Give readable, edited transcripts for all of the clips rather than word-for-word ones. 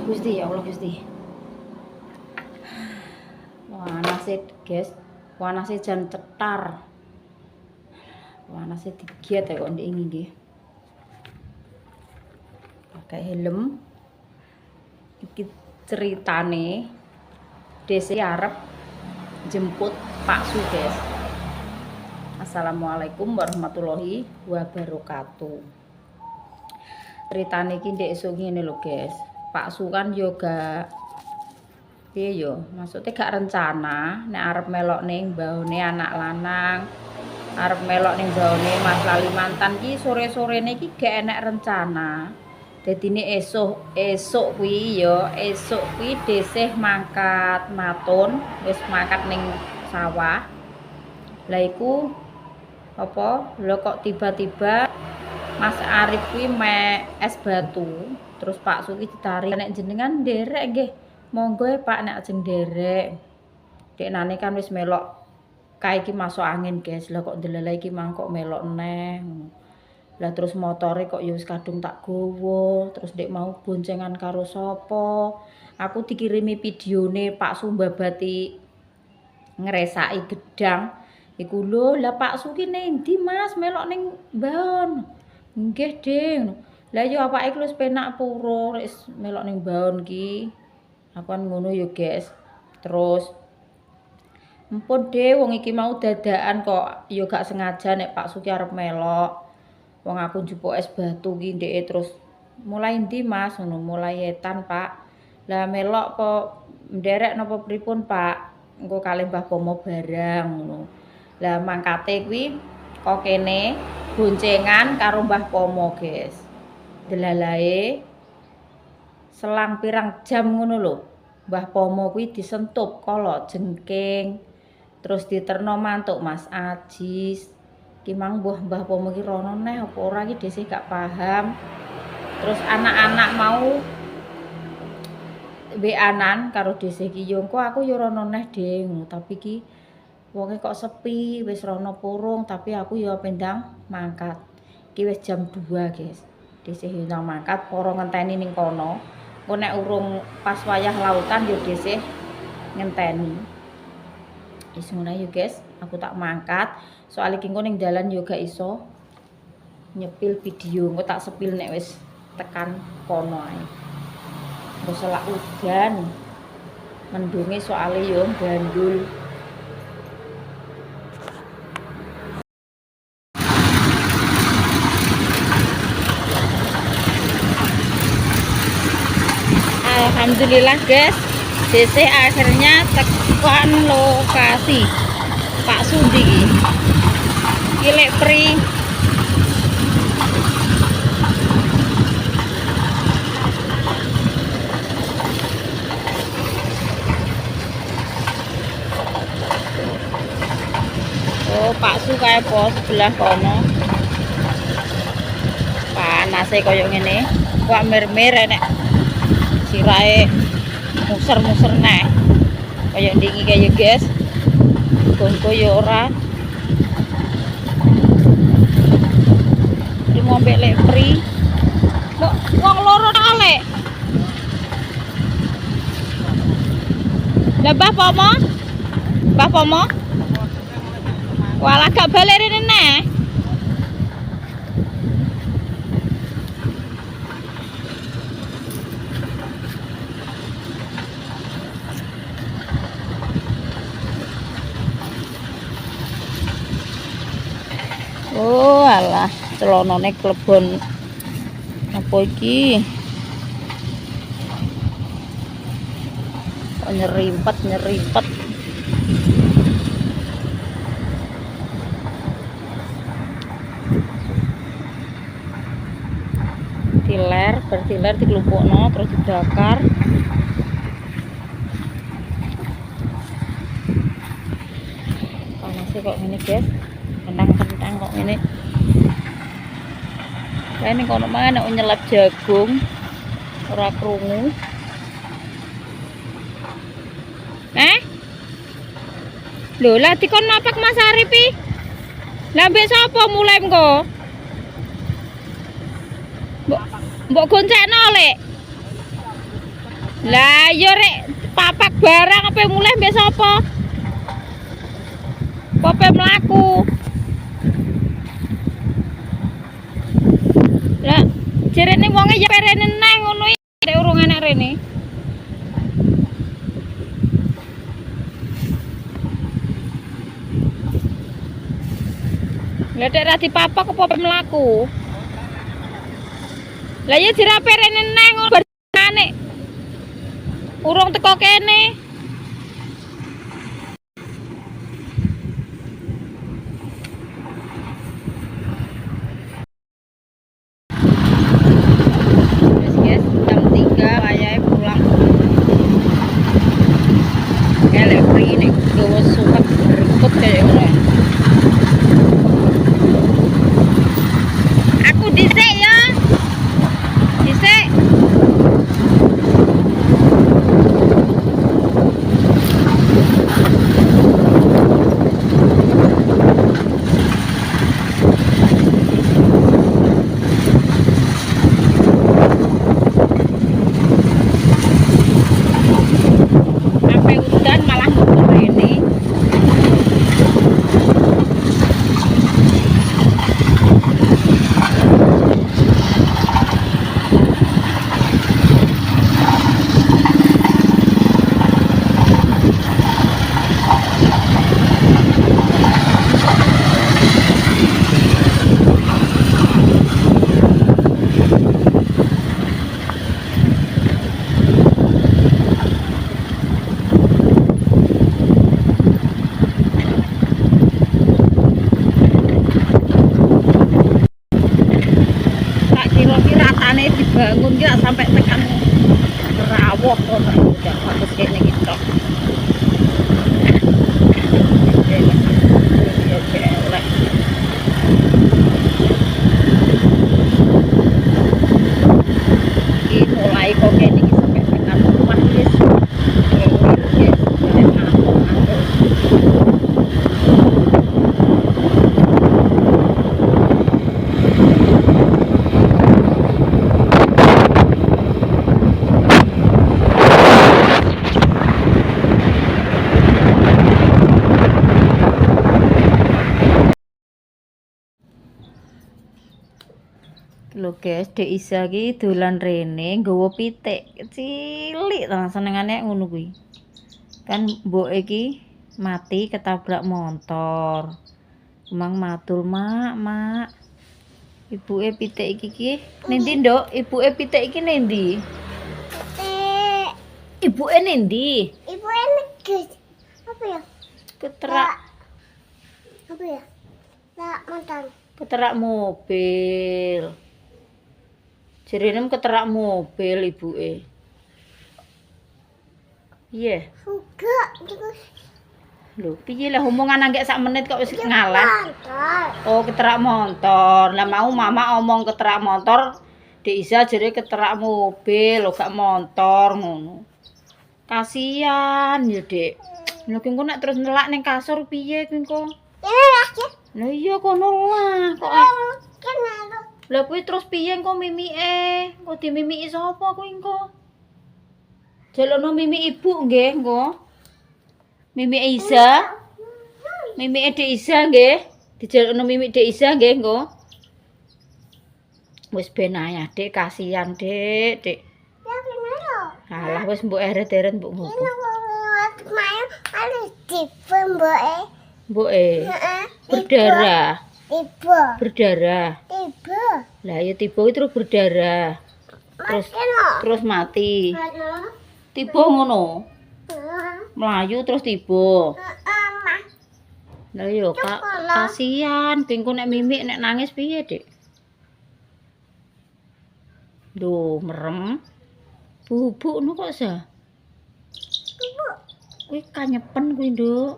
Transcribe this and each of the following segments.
Gusti, ya Allah Gusti. Panase, guys. Panase jan cetar. Panase digiat ya kok ndek iki nggih. Pakai helm. Iki ceritane Desi arep jemput Pak Su, guys. Assalamualaikum warahmatullahi wabarakatuh. Ceritane iki ndek esuk ngene lho, guys. Pak Su kan yoga piye yo, maksudnya gak rencana nek arep melok ning mbahone anak lanang, arep melok ning mbahone Mas Lalimantan ki sore-sorene iki gak enek rencana. Dadine esuk kuwi yo, esuk kuwi desih mangkat matun, wis mangkat ning sawah. Lah iku apa? Lho kok tiba-tiba Mas Arif kuwi mek es batu, terus Pak Su ki ditarik nek jenengan nderek nggih. Monggo ya Pak nek ajeng nderek. Deknane kan wis melok kae iki masuk angin, guys. Lah kok ndelala iki mangkok melok neh. Lah terus motore kok ya wis kadung tak gowo, terus ndek mau boncengan karo sapa. Aku dikirimi videone Pak Su mbabati ngresaki gedang. Iku lho, lah Pak Su ki ning ndi Mas melok ning mbahon. Nggih, Ding. Lah yo apake wis penak puro wis melok ning mbahon ki. Aku kan ngono yo, guys. Terus empun deh wong iki mau dadakan kok yo gak sengaja nek Pak Su ki arep melok. Wong aku njupuk es batu ki ndeke terus mulai ndi Mas ngono, mulai etan Pak. Lah melok kok nderek napa pripun Pak? Engko kalih Mbah Pomo barang ngono. Lah mangkate kuwi kok kene boncengan karo Mbah Pomo, guys. Delalae selang pirang jam ngono lho. Mbah Pomo kuwi disentup kala jengking. Terus diterno mantuk Mas Ajis. Ki mang Mbah Pomo ki rono neh apa ora ki dhisik gak paham. Terus anak-anak mau WA-an karo dhisik ki yo engko aku yo rono neh Ding, tapi ki wonge kok sepi, wis rono purung, tapi aku yo pendang mangkat. Ki wis jam 2, guys. Dhisik ndang mangkat, para ngenteni ning kono. Engko nek urung pas wayah lautan yo dhisik ngenteni. Wis ngono yo, guys. Aku tak mangkat. Soale ki engko ning dalan yo gak iso nyepil video, engko tak sepil nek wis tekan kono ae. Engko selak udan. Mendunge soale yo gandul. Alhamdulillah, guys. DC akhirnya tekan lokasi Pak Sundi iki. Kilek pri. Oh, Pak Su kae pos sebelah kono. Panase koyo ngene. Kok mir-mir enek sirahe muser-muser neh. Kayak ndiki kaya, guys. Gonko ya ora. Iki ngombe lek pri. Kok wong loro kalek. Lah Mbah Pomo? Mbah Pomo? Walah gak balik rene neh. Oh alah, celonone klebon apa iki? Kok nyerimpet. Bertiler dikelumpukno terus dibakar. Panasnya kok ngene, guys. Kentang kok ngene. Lah ini kono mangan nek nyelap jagung ora krungu. Lho, lah dikon mapak Mas Arif iki. Lah mbek sapa mulai engko? Mbok goncekno, Lek. Lah yo rek papak barang apa mulai mbek sapa? Apa mlaku? Lah jerene wonge ya perene neh ngono iki nek urung enek rene. Lah nek ra dipapak apa mlaku? Lah ya jerape rene neh ngono berane. Urung teko kene. Wes guys, jam 3 wayahe pulang. Elek free nek gawa suket berikut kaya ngono. Aku dhisik ya. Dhisik. Sampai udan malah ngumpul ini. Tak kira-kira ratane dibangun ki sampai tekan rawuh kok udah bagus kene iki tok. Iki mulai kok kene iki sampai tekan rumah wis. Lho guys, Dek Isa ki dolan rene nggawa pitik cilik ta senengane ngono kuwi. Kan mboke iki mati ketabrak motor. Emang matur, Mak. Ibuke pitik iki ki nendi, Nduk? Ibuke pitik iki nendi? Pitik. Ibuke nendi? Ibuke neges. Apa ya? Keterak. Apa ya? Tak mantan. Keterak mobil. Jerene keterak mobil ibuke. Iya. Enggak, terus Lho, piye lah omongan anggek sak menit kok wis ngalah. mantan. Oh, keterak motor. Lah mau mama omong keterak motor, Dek Isa jere keterak mobil, lho gak motor ngono. Kasihan ya, Dek. Lho ki engko nek terus nelak ning kasur piye ki engko? Ini lagi. Lah iya kono lah kok. Kenapa? Lah kuwi terus piye engko mimike? Engko dimimiki sapa kuwi engko? Jalukno mimik ibu nggih engko. Mimik Isa. Mimik Dek Isa nggih. Dijalukno mimik Dek Isa nggih engko. Wis ben ae, Dek, kasihan, Dek, Dek. Ya kenapa? Alah wis mbok eret-eret mbok ngopo. Ini main ada tipe mboke. Mboke Heeh. berdarah. Tipe. Berdarah. Tipe. Lah ya tiba itu terus berdarah. Terus mati. Tiba ngono. Melayu terus tiba. Lah yo kasihan, bengko nek mimik nek nangis piye, Dik? Duh, merem. Bubukno kok sa? Kuwi kanyepen kuwi, Nduk.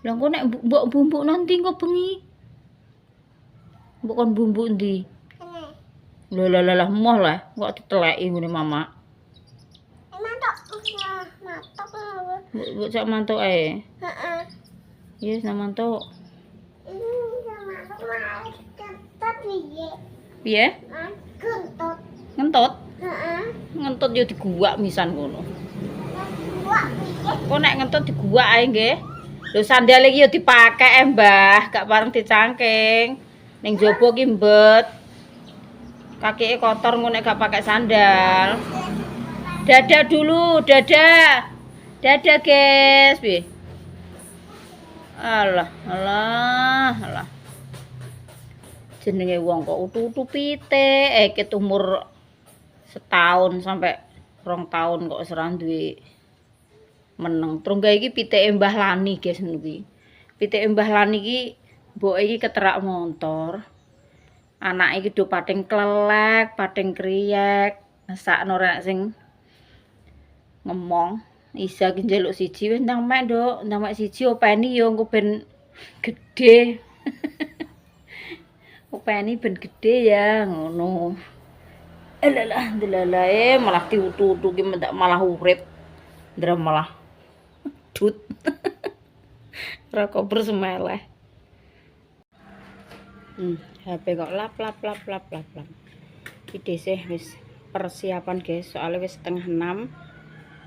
Lah engko nek mbok bumbuk nanti engko bengi. Mbok kon bumbuk ndi? Lah moh lah, kok diteleki ngene Mama. Mbok sak mantuk ae. Heeh. Yes, mantuk. Ini sama piye? Piye? Kentut. Ngentut. Heeh. Ngentut yo diguwak misan ngono. Wah, Kok nek ngentut diguwak ae nggih. Lho sandal iki yo dipake Mbah, gak pareng dicangking. Ning jaba ki mbet. Kakike kotor ngono nek gak pakai sandal. Dadah dulu, dadah. Dadah, guys. Piye? Alah, alah, alah. Jenenge wong kok utu-utu pitik, ket umur setahun sampai 2 tahun kok serah duwe meneng. Trunggae iki pitike Mbah Lani, guys, ngono kuwi. Pitike Mbah Lani iki mboke iki keterak motor. Anake iki do pating klelek, pating kriyek, ngesakno rek sing ngomong. Isa ki njaluk siji wis ndang mek, Nduk. Ndang mek siji openi yo engko ben gedhe. Openi ben gedhe ya ngono. Alalah, delalae malah diutu-utu ki mendak malah urip. Ndra malah dut. Ora kober semeleh. HP kok lap. Iki dhisih wis persiapan, guys. Soalnya wis 5:30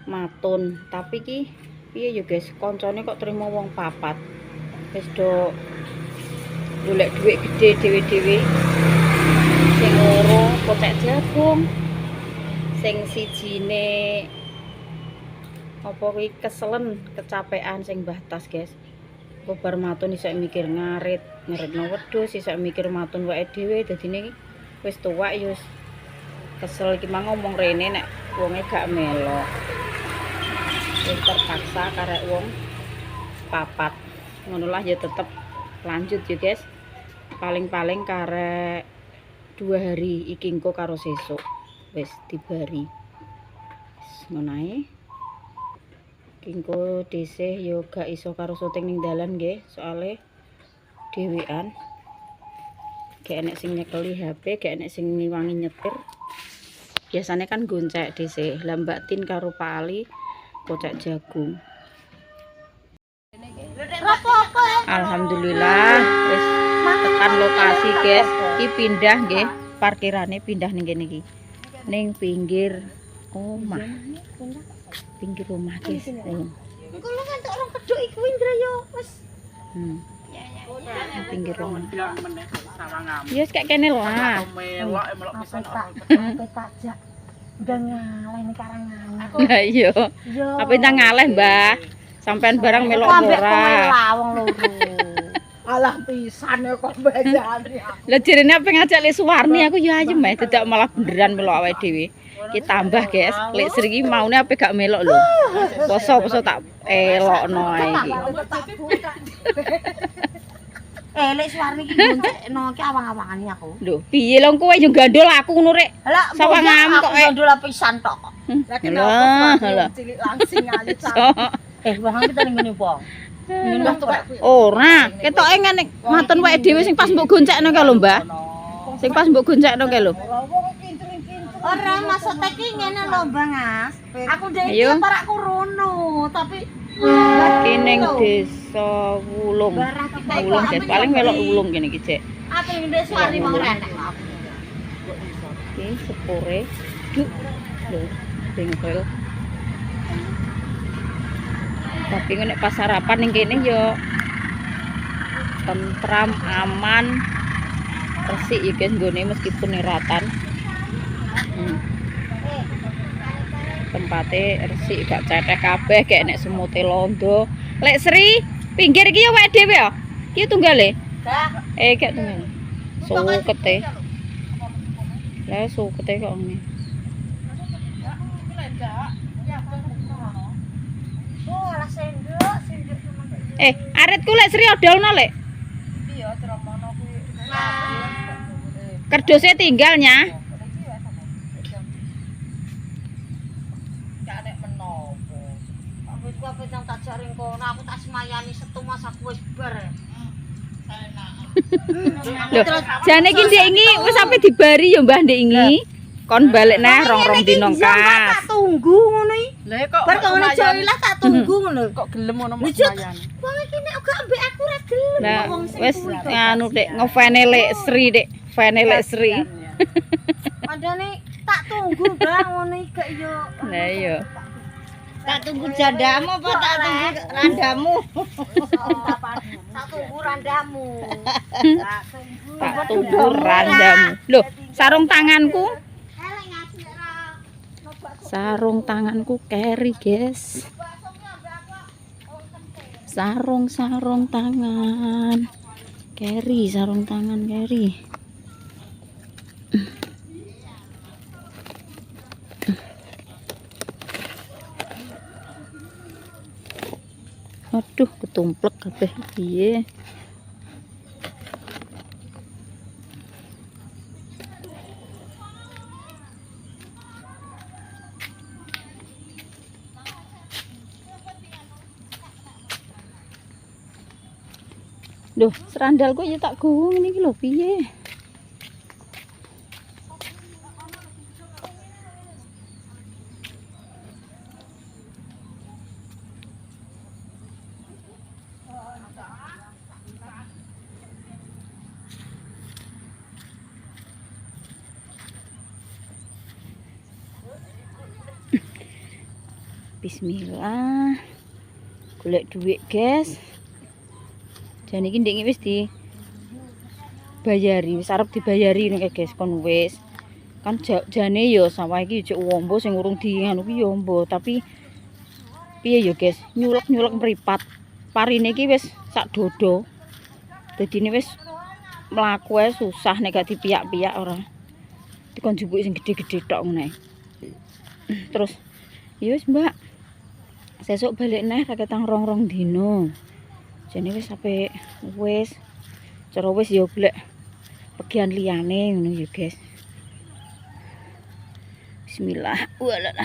matun. Tapi ki piye ya, guys? Koncone kok trimo wong 4. Wis do golek dhuwit gede dhewe-dhewe. Sing loro kocek jagung. Sing sijine apa kuwi keselen, kecapean sing Mbah Tas, guys. Kobar matun iso mikir ngaritno wedhus, iso mikir matun wae dhewe. Dadine wis tuwak ya wis kesel iki mang ngomong rene nek wonge gak melok. Wis terpaksa karek wong 4. Ngono lah ya tetep lanjut ya, guys. Paling-paling karek 2 hari iki engko karo sesuk wis dibari. Wis ngono ae. Engko dhisih yo gak iso karo syuting ning dalan nggih, soalé dhewean. Gak enek sing nyekeli HP, gak enek sing ngiwangi nyetir. Biasanya kan goncek dhisih. Lah Mbak Tin karo Pak Ali kocek jagung. Alhamdulillah wis tekan lokasi, guys. Iki pindah nggih, parkirane pindah ning kene iki. Ning pinggir omah. Pinggir rumah, guys. engko lu entuk orang keduk iku Indra yo wis. Pinggir rumah. Ya wis kayak kene lah. Pajak. Udah ngaleh nih karangan. Lah iya. Apa entah ngaleh, Mbah? Sampean barang melok ora. Wong loro. Alah pisan kok bajane aku. Lah jarene apa ngajak Lek Suwarni aku ya ayem ae, dadak malah beneran melok awake dhewe. Ki tambah, guys. Lek Sri iki maune ape gak melok lho. Poso-poso tak elokno ae iki. Lek Suwarni iki goncekno ki awang-awangane aku. Lho, piye lho kowe yo gandol aku ngono rek. Lah Sawangam kok gandul pisan tok. Lah kenapa lah. cilik langsing aja. Wong kita ning ngene wong. Ora, ketoke ngene matun wae dhewe sing pas mbok goncekno kae lho, Mbah. Sing pas mbok goncekno kae lho. Ora maksud iki ngene lho, Bang As. Aku ndek Ayo. iki parakku rono, tapi Kene ning desa Wulung. Wulung, guys. Paling melok Wulung kene iki, Cek. apa ning ndek Suwarni mau renek. Iki sepure. Duk. Lho, bengkel. Tapi nek pas sarapan ning kene yo tentram, aman, resik ya guys nggone meskipun niratan. Tempatnya resik gak cetek kabeh, gak enek semute londo. Lek Sri, pinggir iki ya wek dhewe ya. Iki tunggale. Gak tunggal. Sukete. Lah sukete kok ngene. Aritku lek Sri odolno lek. Iya, ceromono kuwi. Kerdusnya tinggalnya. Gak nek menopo. Wis kowe nang tak jaring kono, aku tak semayani setu mas aku wis bar. Lho, jane iki ndek iki wis sampe dibari ya Mbah ndek iki. Kon balik neh rong-rong dino kas. Tak tunggu ngono iki. Lah kok Bar kok ngene jailah tak tunggu ngono. kok gelem ngono Mas Lijut. Mayan. Wong iki nek gak ambek aku ra gelem Nah, wong sing wis kuwi. nganu Dek, ngefene Lek Sri Dek, fene Lek Sri. Padane Tak tunggu Mbak ngono iki yo. Lah iya. Tak tunggu jandamu apa tak tunggu randamu? Tak tunggu randamu. Tak tunggu randamu. Loh, sarung tanganku. Sarung tanganku keri, guys. Sarung tangan. Keri, sarung tangan keri. Aduh, ketumplek kabeh piye. Loh, serandalku ya tak gowong ini lho piye. Bismillah. Golek duit, guys. Jan iki ndek wis dibayari, wis arep dibayari nek guys kon wis. Kan jane ya sawah iki jek wombo sing urung di anu ki ya wombo, tapi piye ya guys, nyulek-nyulek mripat. Parine iki wis sak dodo. Dadine wis mlaku ae susah nek gak dipiyak-piyak ora. Dikon jupuk sing gede-gede tok ngene. Terus ya wis Mbak. Sesuk balik neh raketang rong-rong dino. Jane wis sampe wis cara wis ya golek bagian liyane ngono ya guys. Bismillah. Walah.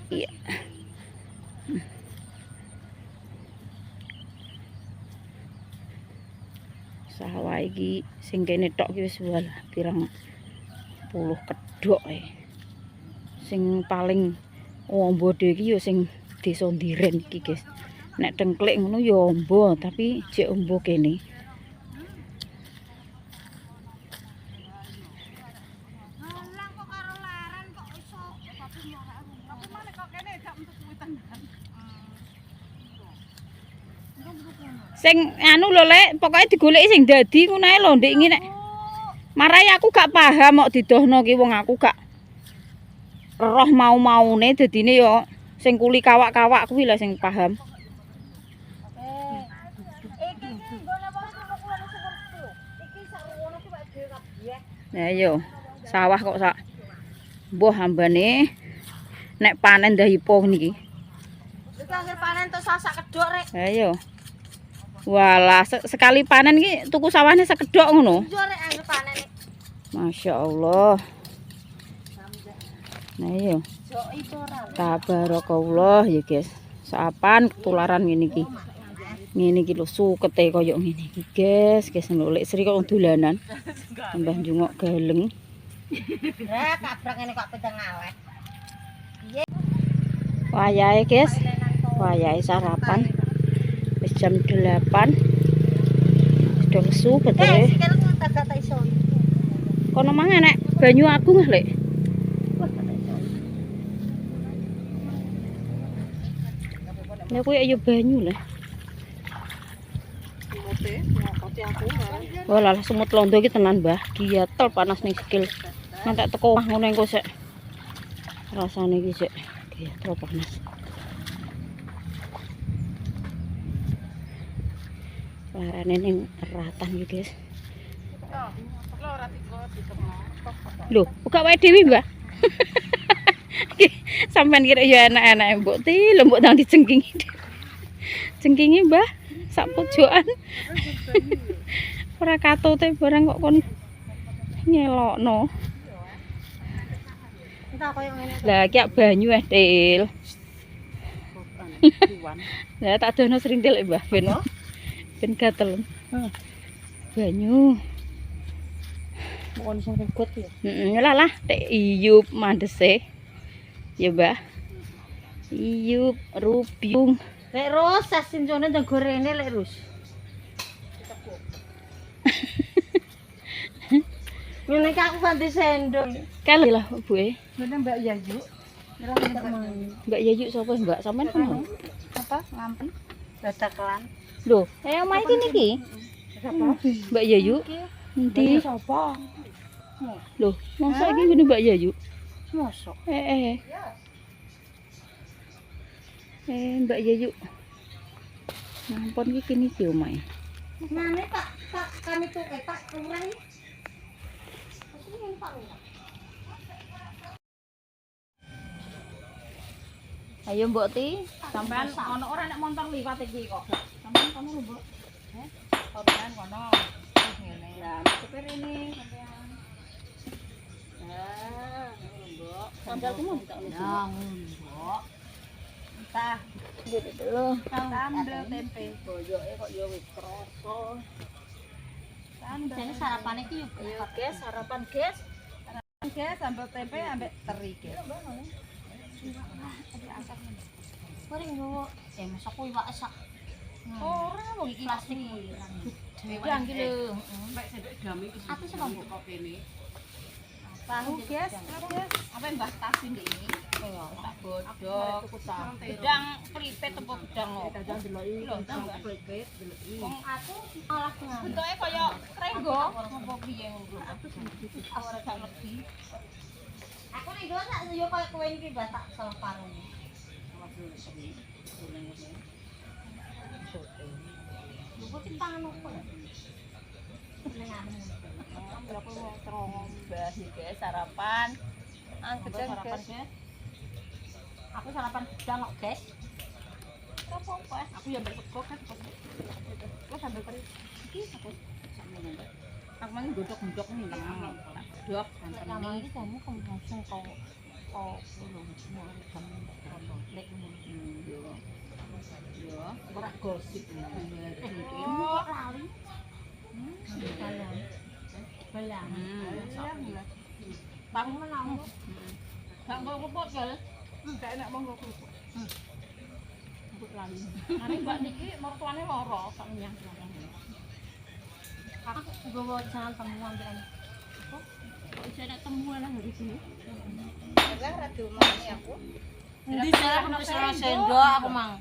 Iya. Sawah iki sing kene tok ki wis walah pirang puluh kedhok sing paling ombo dhewe iki ya sing desa Ndiren iki guys. Nek Tengklik ngono ya ombo tapi jek ombo kene. Sing anu lho Lek, pokoke digoleki sing dadi ngono ae lho ndek iki nek. Marai aku gak paham kok didohno ki wong aku gak roh mau-maune dadine yo sing kuli kawak-kawak kuwi lah sing paham. Nah yo, sawah kok sak mbuh ambane nek panen ndahipo niki. Iki akhir panen tok sak kedhok rek. Ha yo. Walah, sekali panen iki tuku sawahnya sekedhok ngono. Yo rek akhir panen. Masya Allah. Nah yo. Tabarakallah ya guys. Sapan ketularan ngene iki. Ngene iki lho sukete koyo ngene iki guys. Guys lek Sri kok dolanan. Tambah njungok galeng. Kabrak ngene kok pedang awet. Wayahe guys. Wayahe sarapan. Wis jam 8. Sudah lesu betul. Kono mang enek banyu agung Lek. Ya kuwi ayo banyu lah. Walah semut londo iki tenan Mbah. Giatel panas ning sikil. Nanti teko omah ngono engko sik. Rasane iki sik giatel panas. Larane ning ratan iki, guys. Lho, buka wae dhewe, Mbah. Sampeyan kira ya enak-enak mbok ti, lho mbok nang dicengkingi. Cengkingi, Mbah, sak pojokan. Ora katute barang kok kon nyelokno. Lah iki banyu Til. Lah tak dono srintil Mbah ben gatel. Banyu. Mohon sing regot ya. Heeh, lah tek iyup mandese. Ya, Mbah. Iyup, rupiung. Lek Rus sasincone ndang gorene Lek Rus. Ngene iki aku ganti sendok. Kali lah Bu. Ngene Mbak Yayu. Mbak Yayu sapa Mbak? Sampean kenal? Apa? Ngampi. Dadakan. Lho, omahe iki niki. Mbak Yayu. Endi? Sapa? Lho, masa iki ngene Mbak Yayu? Mosok. Mbak Yayu. Nampun iki kene iki omahe. Ngene tak kami tuh tak kurang. Ayo Mbok Ti, sampean ono ora nek montor liwat iki kok. Sampean kamu lho, Mbok. Sampean kono. Ngene. Lah, supir ini sampean. Nah, Mbok. Sandalku mau tak lupa. Yang Mbok. Entah Gitu dulu. sambel tempe boyoke kok ya wis krasa. Jadi sarapan iki yo. Ayo guys, sarapan guys. Guys, sambel tempe ambek teri guys. Mari ngowo. Masak kuwi wae sak. Ora wong iki Plastik. Gedang iki lho. Mek sendok dam iki. Aku sih mau buka kopene. Tahu guys, apa Mbah Tasin iki? Tak bodhok. Gedang pripet apa gedang opo? Gedang deloki. Gedang pripet deloki. Wong aku malah nang. Bentuke kaya krenggo apa piye ngono. Aku ora gak ngerti. Aku nek dhewe tak yo koyo kowe iki mbak tak salah parung. Lupa cintangan opo ya? Berapa wong terong Mbah iki guys sarapan. Gedang guys. Aku sarapan gedang kok, guys. Apa? Aku ya mbek sego kan. Terus sambel teri. Iki apa? Aku mang godhok-godhok nih. Godhok Kamu santen ini kamu langsung kau belum mau kamu lek yo. Ora gosip. kok lali. Balang. Bang menang. Gak mau kepot ya. Gak enak monggo kerupuk. Kerupuk lali. Ane Mbak niki mertuane loro sak nyang. Aku gowo jangan temuan ben. Bisa ada temuan lah dari sini. Enggak ra diomongni aku. Endi cara aku wis ora sendok aku mang.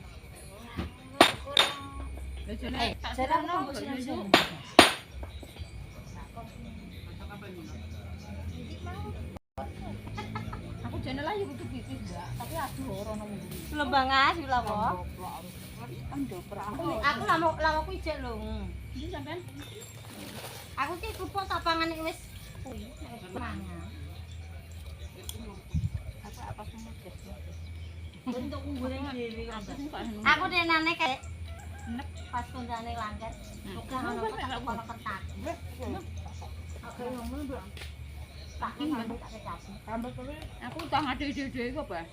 Cara aku wis ora sendok. Aku jane lah yo kudu pipis, Mbak. Tapi aduh ora nang ndi. Lembang as lho apa? Aku Aku lamaku ijek lho. iki sampean Aku ki kupuk tak pangan iki wis kuwi. apa semua guys. Untuk unggule dhewe. Aku Aku denane kayak nek pas kondane langgar. Uga ono kono ketak. Aku ngomong mbok. Tak ngomong tak kecapi. Aku tak ngade dhewe kok, Pak.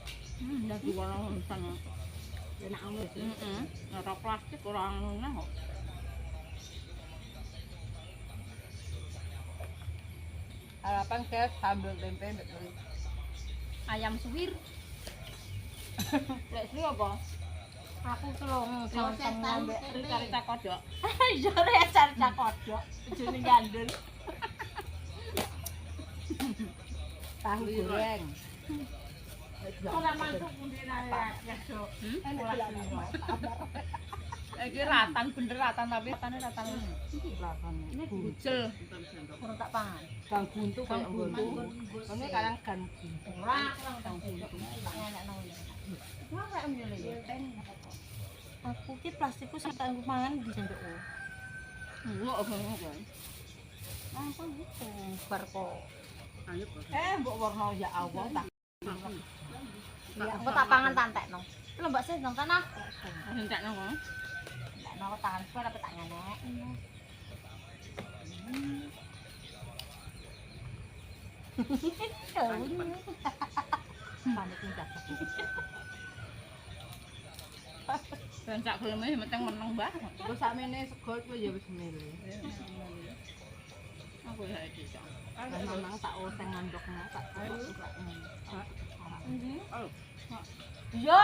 Lagi wono sang. Enak ngono. Heeh. Ora plastik ora ngono kok. Harapan guys sambal tempe betul. Ayam suwir. Lek suwir apa? Aku kelong jangan mbek Rita kodok. jare cari kodok. Bojone gandul. Tahu goreng. Ora mantuk pundene ya, Dok. Iki ratan bener ratan tapi ratane ratan ratan. Ini bujel. Ora tak pangan. Gang buntu kaya buntu. Ini kadang gan buntu. Ora kurang buntu. Tak ngenekno ngene. Wah, kaya ngene ya. Aku ki plastikku sing tak pangan di sendokku. Mbok ngono kan. Langsung gitu. Bar kok. Mbok warna ya Allah tak. Ya, aku tak pangan tak entekno. Lho Mbak Sih nang tanah. Entekno kok. Entekno tanganku tapi tak ngenek. Panik njak. Dan sak geleme meteng meneng Mbah. Terus sakmene sego iku ya wis mele. Aku ya iki. Memang tak oseng mandoknya tak. Iya.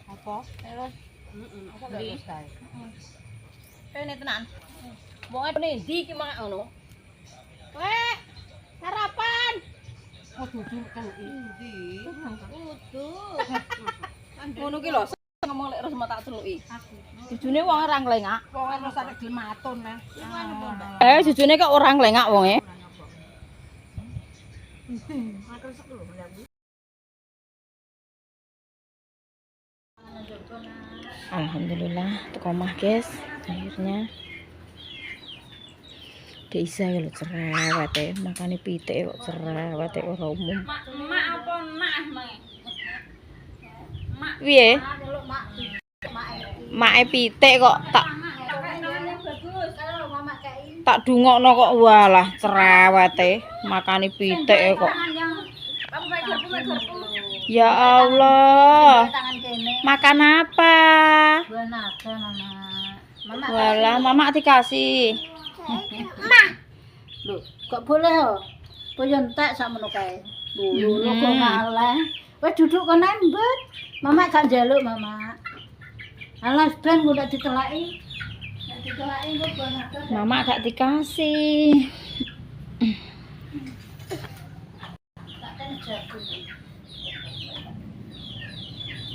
Apa? Terus Aku ndak wis kae. ini tenan. Wong e ndi iki mang ngono? Weh, Sarapan. Oh, dudu celuki. Kudu. Ngono ki lho, ngomong lek resma tak celuki. Jujune wong ora nglengak. Wong ora sak gelem matun nah. Jujune kok ora nglengak wonge. Alhamdulillah teko omah guys, akhirnya Desa ya lho cerewet e, makane pitik kok cerewet e ora umum. Mak apa nak mak? Mak piye? Mak pitik kok tak dungokno kok walah cerewet e, makane pitik e kok. Ya Allah. Makan apa? Buah naga, Mama. Walah, Mama dikasih. Lho, kok boleh ho? Boyo entek sakmono kae. Lho, kok ngalah. Wis duduk kono mbet. Mama gak njaluk, Mama. Alas ben kok ndak ditelaki. Nek ditelaki kok buah naga. Mama gak dikasih. Tak kene jago.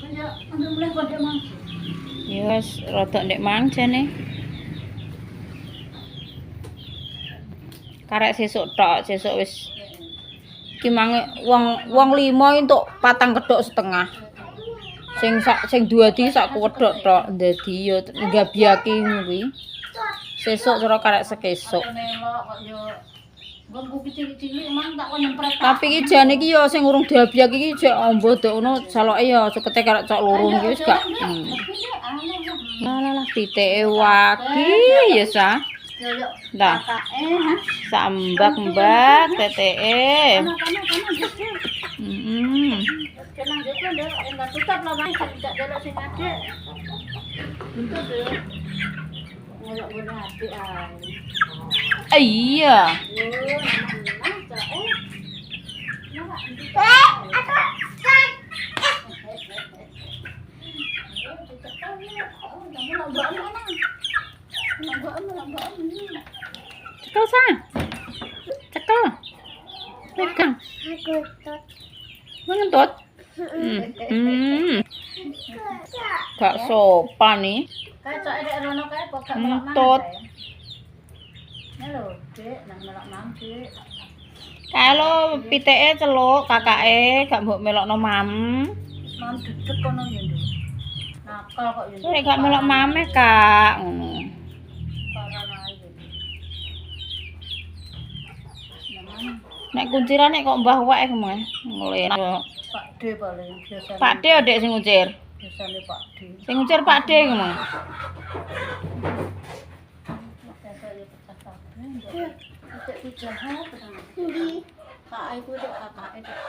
Kaya ambil mulai pada mangsa. Ya wis rada ndek mang jane. Karek sesuk tok, sesuk wis iki mang wong 5 entuk 4 kedhok setengah. Sing duadi sak kedhok tok. Dadi yo nggabiaki kuwi. Sesuk cara karek sekesuk. Melok kok yo nggonku cilik-cilik mang tak kon nyempret. Tapi iki jane iki yo sing urung diabiak iki jek ombo dok ngono jaloke yo sukete karek cok loro iki wis gak. Lah pitike wagi ya sa. Yo yo. Dah. Sambak-mbak teteke. Kenang jeko ndek enggak tutup lah Mas, tidak delok sing adek. Bentuk yo. Ngono boleh adek ae. Iya. Cekel sa. Cekel. Pegang. Ngentut. Gak sopan nih. Kae cok edek rono kae kok gak Ngentut. Halo, Dek, nang melok mang, Dek. Kalau pitike celuk kakake gak mbok melokno mam. Mam dedek kono ya, Nduk. Nakal kok ya. Nek gak melok mame Kak ngono. Parah ae. Nek kuncirane kok mbah wae kemeh. Ngene. Pak D paling biasane. Pak D adek sing nguncir. Biasane Pak D. Sing nguncir Pak D kemeh. Cek ku jahat tenan. Ndi? Kak iku cek kakake cek.